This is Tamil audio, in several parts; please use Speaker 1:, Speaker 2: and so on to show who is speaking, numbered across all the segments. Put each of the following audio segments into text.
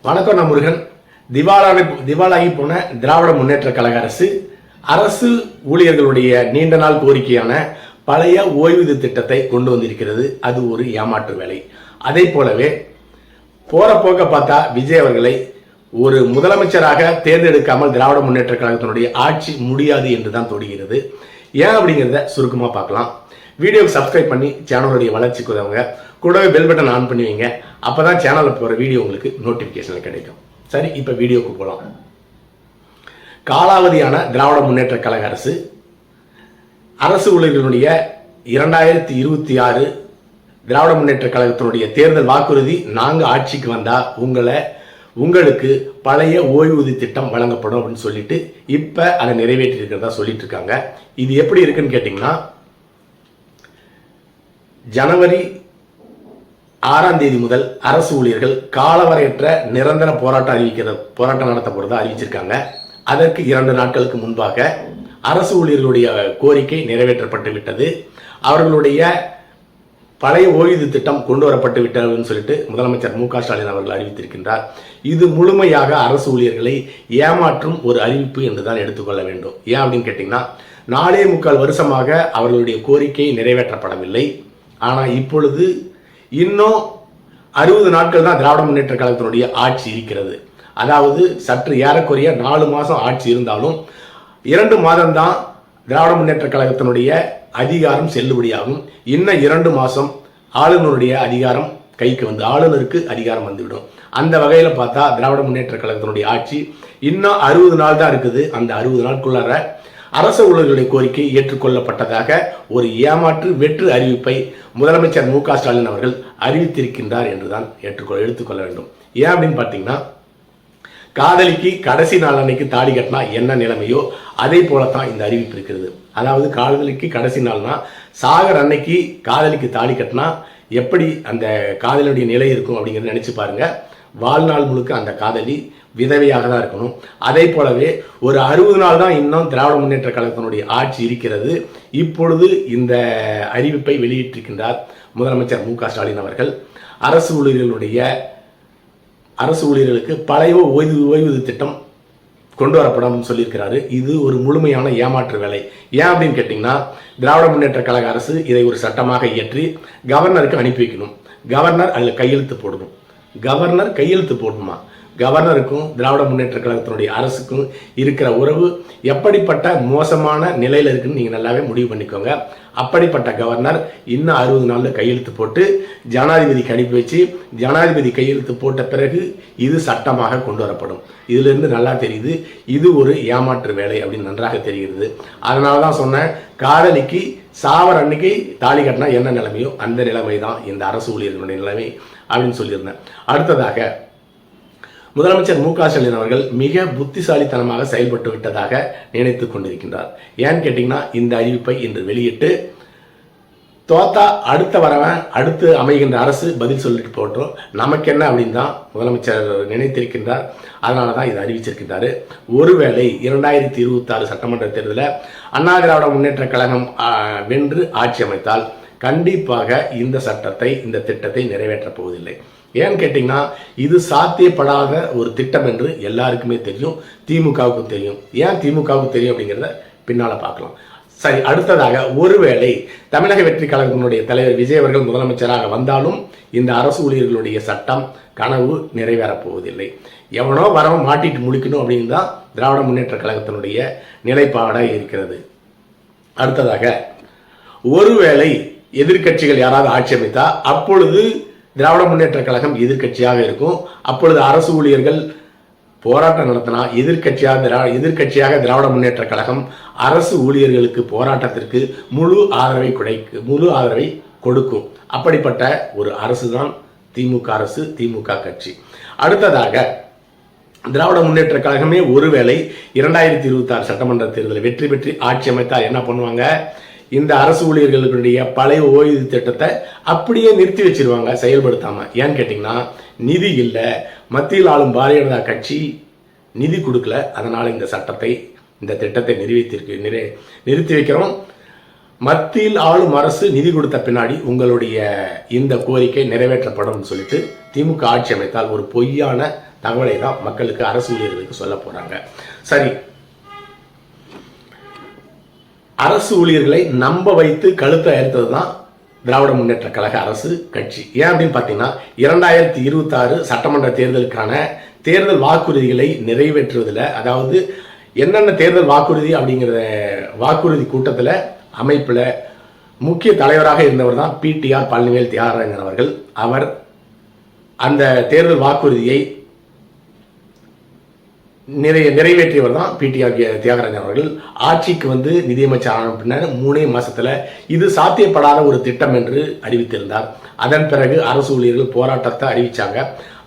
Speaker 1: வணக்கம். நான் முருகன். திவாலாகி போன திராவிட முன்னேற்ற கழக அரசு ஊழியர்களுடைய நீண்ட நாள் கோரிக்கையான பழைய ஓய்வூதிய திட்டத்தை கொண்டு வந்திருக்கிறது. அது ஒரு ஏமாற்று வேலை. அதே போலவே போற போக்க பார்த்தா விஜய் அவர்களை ஒரு முதலமைச்சராக தேர்ந்தெடுக்காமல் திராவிட முன்னேற்ற கழகத்தினுடைய ஆட்சி முடியாது என்றுதான் தோடுகிறது. ஏன் அப்படிங்கிறத சுருக்கமா பார்க்கலாம். வீடியோக்கு சப்ஸ்கிரைப் பண்ணி சேனலுடைய வளர்ச்சிக்கு உதவுங்க. கூடவே பெல் பட்டன் ஆன் பண்ணி வைங்க. அப்பதான் சேனலில் போகிற வீடியோ உங்களுக்கு நோட்டிஃபிகேஷன் கிடைக்கும். சரி, இப்போ வீடியோக்கு போகலாம். காலாவதியான திராவிட முன்னேற்ற கழக அரசு ஊழியர்களுடைய 2026 திராவிட முன்னேற்ற கழகத்தினுடைய தேர்தல் வாக்குறுதி, நாங்கள் ஆட்சிக்கு வந்தா உங்களுக்கு பழைய ஓய்வூதிய திட்டம் வழங்கப்படும் அப்படின்னு சொல்லிட்டு இப்ப அதை நிறைவேற்றி இருக்கிறதா சொல்லிட்டு இருக்காங்க. இது எப்படி இருக்குன்னு கேட்டீங்கன்னா, ஜனவரி 6ஆம் தேதி முதல் அரசு ஊழியர்கள் காலவரையற்ற நிரந்தர போராட்டம் நடத்த போறதா அறிவிச்சிருக்காங்க. அதற்கு 2 நாட்களுக்கு முன்பாக அரசு ஊழியர்களுடைய கோரிக்கை நிறைவேற்றப்பட்டு விட்டது. அவர்களுடைய பழைய ஓய்வூதிய திட்டம் கொண்டு வரப்பட்டு விட்டதுன்னு சொல்லிட்டு முதலமைச்சர் மு.க.ஸ்டாலின் அவர்கள் அறிவித்திருக்கின்றார். இது முழுமையாக அரசு ஊழியர்களை ஏமாற்றும் ஒரு அறிவிப்பு என்றுதான் எடுத்துக்கொள்ள வேண்டும். ஏன் அப்படின்னு கேட்டீங்கன்னா, 4.25 வருஷமாக அவர்களுடைய கோரிக்கை நிறைவேற்றப்படவில்லை. ஆனா இப்பொழுது இன்னும் 60 நாட்கள் தான் திராவிட முன்னேற்ற கழகத்தினுடைய ஆட்சி இருக்கிறது. அதாவது சற்று ஏறக்குறைய 4 மாதம் ஆட்சி இருந்தாலும் 2 மாதம் தான் திராவிட முன்னேற்ற கழகத்தினுடைய அதிகாரம் செல்லுபடியாகும். இன்னும் 2 மாதம் ஆளுநருடைய அதிகாரம் கைக்கு ஆளுநருக்கு அதிகாரம் வந்துவிடும். அந்த வகையில பார்த்தா திராவிட முன்னேற்ற கழகத்தினுடைய ஆட்சி இன்னும் 60 நாள் தான் இருக்குது. அந்த 60 நாட்குள்ளார அரசு ஊழியர்களுடைய கோரிக்கை ஏற்றுக்கொள்ளப்பட்டதாக ஒரு ஏமாற்று வெற்று அறிவிப்பை முதலமைச்சர் மு.க.ஸ்டாலின் அவர்கள் அறிவித்திருக்கின்றார் என்றுதான் எடுத்துக்கொள்ள வேண்டும். ஏன் அப்படின்னு பார்த்தீங்கன்னா, காதலிக்கு கடைசி நாள் அன்னைக்கு தாலி கட்டினா என்ன நிலைமையோ அதே போலத்தான் இந்த அறிவிப்பு இருக்கிறது. அதாவது காதலிக்கு கடைசி நாள்னா சாகர் அன்னைக்கு காதலிக்கு தாலி கட்டினா எப்படி அந்த காதலியுடைய நிலை இருக்கும் அப்படிங்கிறத நினைச்சு பாருங்க. வாழ்நாள் முழுக்க அந்த காதலி விதவையாக தான் இருக்கணும். அதே போலவே ஒரு 60 நாள் தான் இன்னும் திராவிட முன்னேற்ற கழகத்தினுடைய ஆட்சி இருக்கிறது. இப்பொழுது இந்த அறிவிப்பை வெளியிட்டிருக்கின்றார் முதலமைச்சர் மு.க.ஸ்டாலின் அவர்கள். அரசு ஊழியர்களுக்கு பழைய ஓய்வூதிய திட்டம் கொண்டு வரப்படும் சொல்லியிருக்கிறாரு. இது ஒரு முழுமையான ஏமாற்று வேலை. ஏன் அப்படின்னு கேட்டீங்கன்னா, திராவிட முன்னேற்ற கழக அரசு இதை ஒரு சட்டமாக இயற்றி கவர்னருக்கு அனுப்பி வைக்கணும். கவர்னர் அதில் கையெழுத்து போடணும். கவர்னர் கையெழுத்து போடணுமா? கவர்னருக்கும் திராவிட முன்னேற்ற கழகத்தினுடைய அரசுக்கும் இருக்கிற உறவு எப்படிப்பட்ட மோசமான நிலையில இருக்குன்னு நீங்க நல்லாவே முடிவு பண்ணிக்கோங்க. அப்படிப்பட்ட கவர்னர் இன்னும் 60 நாள்ல கையெழுத்து போட்டு ஜனாதிபதிக்கு அனுப்பி வச்சு, ஜனாதிபதி கையெழுத்து போட்ட பிறகு இது சட்டமாக கொண்டு வரப்படும். இதுல இருந்து நல்லா தெரியுது, இது ஒரு ஏமாற்று வேலை அப்படின்னு நன்றாக தெரிகிறது. அதனாலதான் சொன்னேன், காதலிக்கு சாவர அன்னைக்கு தாலி கட்டினா என்ன நிலைமையோ அந்த நிலைமை தான் இந்த அரசு ஊழியர்களுடைய நிலைமை அப்படின்னு சொல்லியிருந்தேன். அடுத்ததாக முதலமைச்சர் மு.க.ஸ்டாலின் அவர்கள் மிக புத்திசாலித்தனமாக செயல்பட்டு விட்டதாக நினைத்துக் கொண்டிருக்கின்றார். ஏன்னு கேட்டீங்கன்னா, இந்த அறிவிப்பை இன்று வெளியிட்டு தோத்தா அடுத்து அமைகின்ற அரசு பதில் சொல்லிட்டு போட்டோம், நமக்கு என்ன அப்படின்னு தான் முதலமைச்சர் நினைத்திருக்கின்றார். அதனாலதான் இதை அறிவிச்சிருக்கின்றாரு. ஒருவேளை 2026 சட்டமன்ற தேர்தலில் அண்ணா திராவிட முன்னேற்ற கழகம் வென்று ஆட்சி அமைத்தால் கண்டிப்பாக இந்த திட்டத்தை நிறைவேற்றப் போவதில்லை. ஏன்னு கேட்டீங்கன்னா, இது சாத்தியப்படாத ஒரு திட்டம் என்று எல்லாருக்குமே தெரியும், திமுகவுக்கும் தெரியும். ஏன் திமுகவுக்கு தெரியும் அப்படிங்கிறத பின்னால பார்க்கலாம். சரி, அடுத்ததாக ஒருவேளை தமிழக வெற்றி கழகத்தினுடைய தலைவர் விஜய் அவர்கள் முதலமைச்சராக வந்தாலும் இந்த அரசு ஊழியர்களுடைய சட்டம் கனவு நிறைவேறப் போவதில்லை. எவனோ வரவன் மாட்டிட்டு முடிக்கணும் அப்படின்னு தான் திராவிட முன்னேற்ற கழகத்தினுடைய நிலைப்பாடாக இருக்கிறது. அடுத்ததாக ஒருவேளை எதிர்கட்சிகள் யாராவது ஆட்சி அமைத்தா அப்பொழுது திராவிட முன்னேற்ற கழகம் எதிர்கட்சியாக இருக்கும். அப்பொழுது அரசு ஊழியர்கள் போராட்டம் நடத்தினா எதிர்கட்சியாக திராவிட முன்னேற்ற கழகம் அரசு ஊழியர்களுக்கு போராட்டத்திற்கு முழு ஆதரவை கொடுக்கும். அப்படிப்பட்ட ஒரு அரசு தான் திமுக அரசு, திமுக கட்சி. அடுத்ததாக திராவிட முன்னேற்ற கழகமே ஒருவேளை 2026 சட்டமன்ற தேர்தலில் வெற்றி பெற்று ஆட்சி அமைத்தால் என்ன பண்ணுவாங்க? இந்த அரசு ஊழியர்களுடைய பழைய ஓய்வூதிய திட்டத்தை அப்படியே நிறுத்தி வச்சிருவாங்க, செயல்படுத்தாம. ஏன்னு கேட்டீங்கன்னா, நிதி இல்லை, மத்தியில் ஆளும் பாரதிய ஜனதா கட்சி நிதி கொடுக்கல. அதனால இந்த திட்டத்தை நிறுத்தி வைக்கிறோம். மத்தியில் ஆளும் அரசு நிதி கொடுத்த பின்னாடி உங்களுடைய இந்த கோரிக்கை நிறைவேற்றப்படும் சொல்லிட்டு திமுக ஆட்சி அமைத்தால் ஒரு பொய்யான தகவலை தான் மக்களுக்கு, அரசு ஊழியர்களுக்கு சொல்ல போறாங்க. சரி, அரசு ஊழியர்களை நம்ப வைத்து கழுத்தை அறுத்தது தான் திராவிட முன்னேற்ற கழக அரசு கட்சி. ஏன் அப்படின்னு பார்த்தீங்கன்னா 2026 சட்டமன்ற தேர்தலுக்கான தேர்தல் வாக்குறுதிகளை நிறைவேற்றுவதில், அதாவது என்னென்ன தேர்தல் வாக்குறுதி அப்படிங்கிற வாக்குறுதி கூட்டத்தில் அமைப்பில் முக்கிய தலைவராக இருந்தவர் தான் பிடிஆர் பழனிவேல் தியாகராஜன் அவர்கள். அவர் அந்த தேர்தல் வாக்குறுதியை நிறைவேற்றியவர் தான் பிடிஆர் தியாகராஜன் அவர்கள். ஆட்சிக்கு வந்து நிதியமைச்சர் ஆன பின்னர் 3 மாசத்துல இது சாத்தியப்படாத ஒரு திட்டம் என்று அறிவித்திருந்தார். அதன் பிறகு அரசு ஊழியர்கள் போராட்டத்தை அறிவிச்சாங்க.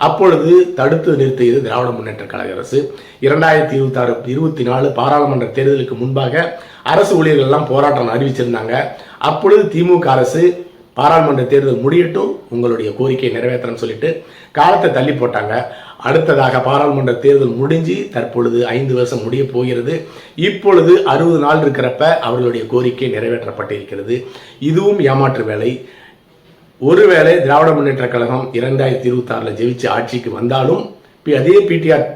Speaker 1: அப்பொழுது தடுத்து நிறுத்தியது திராவிட முன்னேற்ற கழக அரசு. 2026-24 பாராளுமன்ற தேர்தலுக்கு முன்பாக அரசு ஊழியர்கள் எல்லாம் போராட்டம் அறிவிச்சிருந்தாங்க. அப்பொழுது திமுக அரசு பாராளுமன்ற தேர்தல் முடியட்டும், உங்களுடைய கோரிக்கையை நிறைவேற்றணும்னு சொல்லிட்டு காலத்தை தள்ளி போட்டாங்க. அடுத்ததாக பாராளுமன்ற தேர்தல் முடிஞ்சு தற்பொழுது 5 வருஷம் முடிய போகிறது. இப்பொழுது 60 நாள் இருக்கிறப்ப அவர்களுடைய கோரிக்கை நிறைவேற்றப்பட்டிருக்கிறது. இதுவும் ஏமாற்று வேலை. ஒருவேளை திராவிட முன்னேற்ற கழகம் 2026 ஜெயிச்சு ஆட்சிக்கு வந்தாலும் அதே பிடிஆர்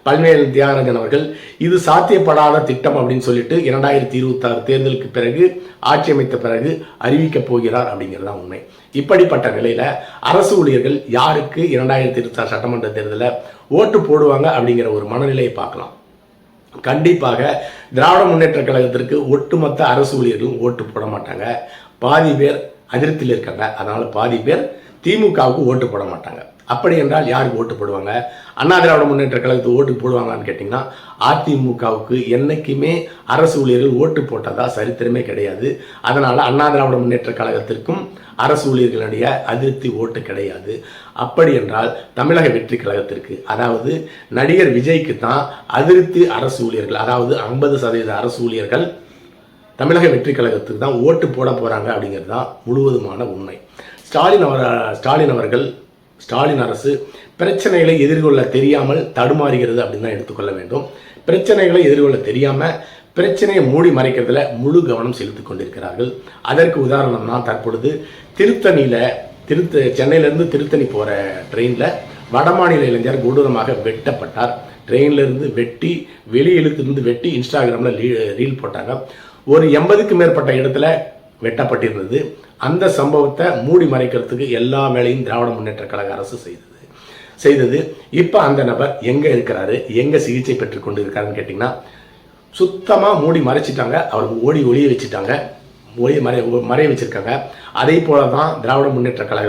Speaker 1: பழனிவேல் தியாகராஜன் அவர்கள் இது சாத்தியப்படாத திட்டம் அப்படின்னு சொல்லிட்டு 2026 தேர்தலுக்கு பிறகு ஆட்சி அமைத்த பிறகு அறிவிக்க போகிறார் அப்படிங்கிறது தான் உண்மை. இப்படிப்பட்ட நிலையில அரசு ஊழியர்கள் யாருக்கு 2026 சட்டமன்ற தேர்தலில் ஓட்டு போடுவாங்க அப்படிங்கிற ஒரு மனநிலையை பார்க்கலாம். கண்டிப்பாக திராவிட முன்னேற்ற கழகத்திற்கு ஒட்டுமொத்த அரசு ஊழியர்களும் ஓட்டு போட மாட்டாங்க. பாதி பேர் அதிருப்தியில் இருக்காங்க. அதனால பாதி பேர் திமுகவுக்கு ஓட்டு போட மாட்டாங்க. அப்படி என்றால் யாருக்கு ஓட்டு போடுவாங்க? அண்ணா திராவிட முன்னேற்ற கழகத்துக்கு ஓட்டு போடுவாங்கன்னு கேட்டிங்கன்னா அதிமுகவுக்கு என்னைக்குமே அரசு ஊழியர்கள் ஓட்டு போட்டதா சரித்திரமே கிடையாது. அதனால் அண்ணா திராவிட முன்னேற்ற கழகத்திற்கும் அரசு ஊழியர்களுடைய அதிருப்தி ஓட்டு கிடையாது. அப்படி என்றால் தமிழக வெற்றி கழகத்திற்கு, அதாவது நடிகர் விஜய்க்கு தான் அதிருப்தி அரசு ஊழியர்கள், அதாவது 50% அரசு ஊழியர்கள் தமிழக வெற்றி கழகத்துக்கு தான் ஓட்டு போட போகிறாங்க அப்படிங்கிறது தான் முழுவதுமான உண்மை. ஸ்டாலின் அரசு பிரச்சனைகளை எதிர்கொள்ள தெரியாமல் தடுமாறுகிறது அப்படின்னு தான் எடுத்துக்கொள்ள வேண்டும். பிரச்சனைகளை எதிர்கொள்ள தெரியாமல் பிரச்சனையை மூடி மறைக்கிறதுல முழு கவனம் செலுத்திக் கொண்டிருக்கிறார்கள். அதற்கு உதாரணம் தான் தற்பொழுது சென்னையிலேருந்து திருத்தணி போகிற ட்ரெயினில் வடமாநில இளைஞர் கொடூரமாக வெட்டப்பட்டார். ட்ரெயின்லேருந்து வெட்டி வெளியிலிருந்து வெட்டி இன்ஸ்டாகிராமில் ரீல் போட்டாங்க. ஒரு 80க்கு மேற்பட்ட இடத்துல வெட்டப்பட்டிருந்தது. அந்த சம்பவத்தை மூடி மறைக்கிறதுக்கு எல்லா வேலையும் திராவிட முன்னேற்ற கழக அரசு செய்தது. இப்போ அந்த நபர் எங்கே இருக்கிறாரு, எங்கே சிகிச்சை பெற்று கொண்டு இருக்காருன்னு கேட்டிங்கன்னா சுத்தமாக மூடி மறைச்சிட்டாங்க. அவருக்கு ஒளிய வச்சுட்டாங்க, மறைய வச்சிருக்காங்க. அதே போல தான் திராவிட முன்னேற்ற கழக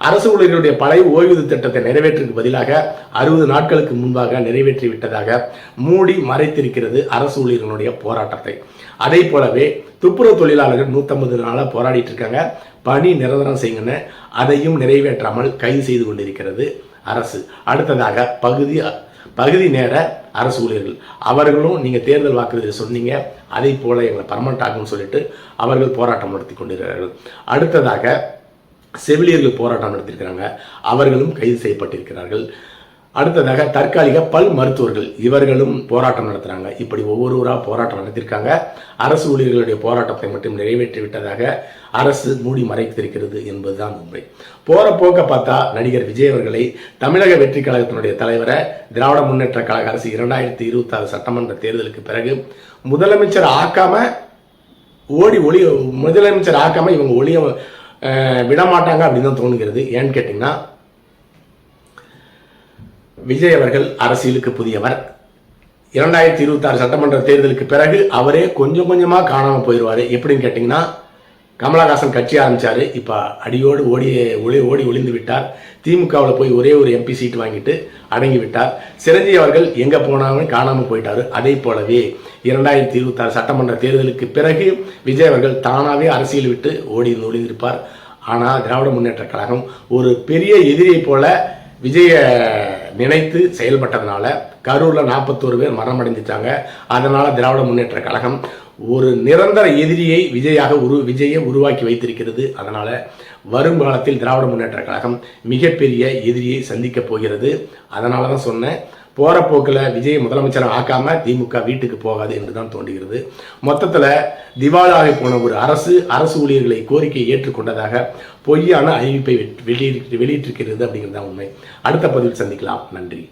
Speaker 1: அரசு ஊழியர்களுடைய பழைய ஓய்வூதிய திட்டத்தை நிறைவேற்றுக்கு பதிலாக 60 நாட்களுக்கு முன்பாக நிறைவேற்றி விட்டதாக மூடி மறைத்திருக்கிறது அரசு ஊழியர்களுடைய போராட்டத்தை. அதே போலவே துப்புரவு தொழிலாளர்கள் 150 நாளாக போராடிட்டு இருக்காங்க. பணி நிரந்தரம் செய்யுங்கன்னு அதையும் நிறைவேற்றாமல் கைது செய்து கொண்டிருக்கிறது அரசு. அடுத்ததாக பகுதி நேர அரசு ஊழியர்கள், அவர்களும் நீங்கள் தேர்தல் வாக்குறுதியை சொன்னீங்க, அதே போல எங்களை பர்மனண்ட் ஆகும்னு சொல்லிட்டு அவர்கள் போராட்டம் நடத்தி கொண்டிருக்கிறார்கள். அடுத்ததாக செவிலியர்கள் போராட்டம் நடத்தியிருக்கிறாங்க, அவர்களும் கைது செய்யப்பட்டிருக்கிறார்கள். அடுத்ததாக தற்காலிக பல் மருத்துவர்கள், இவர்களும் போராட்டம் நடத்துகிறாங்க. இப்படி ஒவ்வொருவராக போராட்டம் நடத்தியிருக்காங்க. அரசு ஊழியர்களுடைய போராட்டத்தை மட்டும் நிறைவேற்றி விட்டதாக அரசு மூடி மறைத்திருக்கிறது என்பதுதான் உண்மை. போற போக்க பார்த்தா நடிகர் விஜய் அவர்களை தமிழக வெற்றி கழகத்தினுடைய தலைவரை திராவிட முன்னேற்ற கழக அரசு 2026 சட்டமன்ற தேர்தலுக்கு பிறகு முதலமைச்சர் ஆக்காம இவங்க ஒளிய விடமாட்டாங்க அப்படின்னு தான் தோணுகிறது. ஏன்னு கேட்டிங்கன்னா விஜய் அவர்கள் அரசியலுக்கு புதியவர். 2026 சட்டமன்ற தேர்தலுக்கு பிறகு அவரே கொஞ்சம் கொஞ்சமாக காணாமல் போயிடுவார். எப்படின்னு கேட்டிங்கன்னா கமலஹாசன் கட்சி ஆரம்பித்தார், இப்போ அடியோடு ஓடி ஒளிந்து விட்டார். திமுகவில் போய் ஒரே ஒரு எம்பி சீட் வாங்கிட்டு அடங்கி விட்டார். சிரஞ்சீவி அவர்கள் எங்கே போனாலும் காணாமல் போயிட்டார். அதே போலவே 2026 சட்டமன்ற தேர்தலுக்கு பிறகு விஜய் அவர்கள் தானாகவே அரசியல் விட்டு ஒளிந்திருப்பார். ஆனால் திராவிட முன்னேற்ற கழகம் ஒரு பெரிய எதிரியை போல விஜய நினைத்து செயல்பட்டதுனால கரூரில் 41 பேர் மரணமடைஞ்சிட்டாங்க. அதனால் திராவிட முன்னேற்ற கழகம் ஒரு நிரந்தர எதிரியை விஜயை உருவாக்கி வைத்திருக்கிறது. அதனால் வருங்காலத்தில் திராவிட முன்னேற்ற கழகம் மிகப்பெரிய எதிரியை சந்திக்க போகிறது. அதனால தான் சொன்னேன், போகிற போக்கில் விஜய் முதலமைச்சரை ஆக்காம திமுக வீட்டுக்கு போகாது என்று தான் தோன்றுகிறது. மொத்தத்தில் திவாலாகி போன ஒரு அரசு ஊழியர்களை கோரிக்கையை ஏற்றுக்கொண்டதாக பொய்யான அறிவிப்பை வெளியிட்டிருக்கிறது அப்படிங்கிறது தான் உண்மை. அடுத்த பதிவில் சந்திக்கலாம். நன்றி.